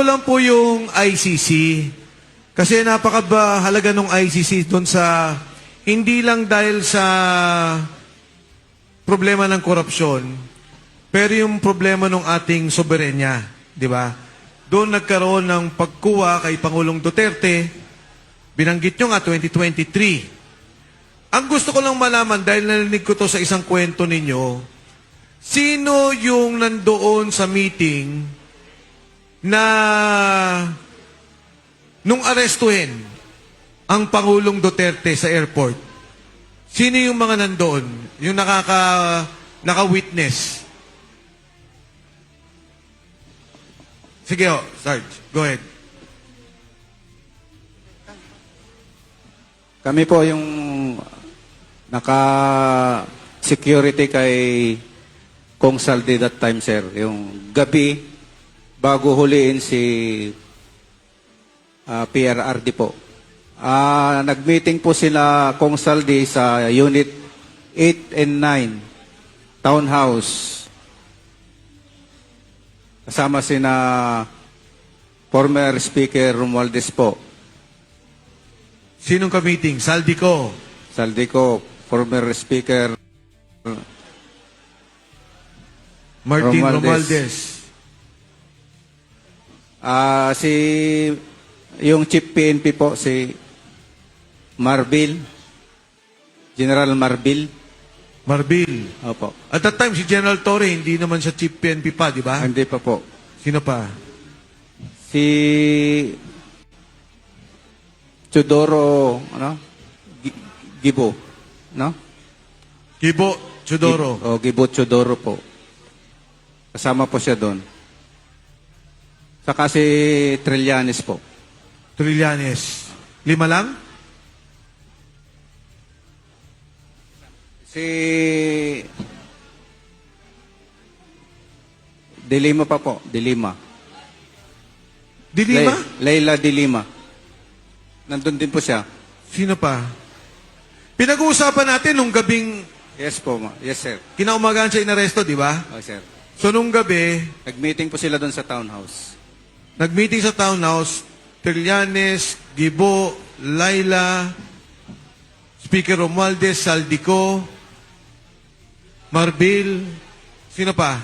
lang po yung ICC. Kasi napakahalaga ng ICC doon sa, hindi lang dahil sa problema ng korupsyon, pero yung problema ng ating soberenya, di ba? Doon nagkaroon ng pagkuha kay Pangulong Duterte, binanggit nyo nga 2023. Ang gusto ko lang malaman, dahil narinig ko to sa isang kwento ninyo, sino yung nandoon sa meeting na nung arestuhin ang Pangulong Duterte sa airport? Sino yung mga nandoon? Yung naka-witness? Sige ho, Sarge. Go ahead. Kami po yung naka-security kay Kong Saldi that time, sir. Yung gabi, bago huliin si PRRD po. Nag-meeting po sila Kong Saldi sa Unit 8 and 9, Townhouse. Kasama sina former Speaker Romualdez po. Sinong ka-meeting? Saldico. Saldico, former Speaker Martin Romualdez. Romualdez. Yung Chief PNP po, si Marbil, General Marbil. Marbil. Opo. At that time, si General Torre, hindi naman siya Chief PNP pa, di ba? Hindi pa po. Sino pa? Si Chodoro, Gibo, no? Gibo Chodoro. Gibo Chodoro po. Kasama po siya doon. Saka si Trillanes po. Trillanes. 5 lang? Si Dilima pa po. Dilima. Dilima? Leila Dilima. Nandun din po siya. Sino pa? Pinag-uusapan natin nung gabing Yes po, yes sir. kinaumagaan siya inaresto, di ba? Oh, sir. So nung gabi, Nag-meeting po sila doon sa townhouse. nag-meeting sa townhouse, Trillanes, Gibo, Laila, Speaker Romualdez, Saldico, Marbil, sino pa?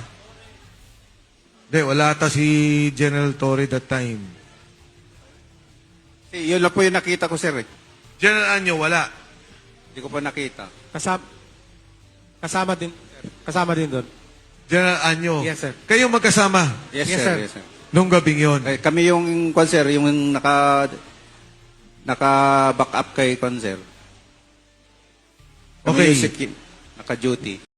Hindi, wala ata si General Torre that time. Yun lang po yung nakita ko, sir. General Anyo, wala. Hindi ko pa nakita. Kasama din doon. General Anyo. Yes, sir. Kayo magkasama Yes, Yes, sir. sir. Yes, sir. nung gabing yon. Kami yung, sir, yung naka-back up kay sir. Kami Okay. yung naka-duty.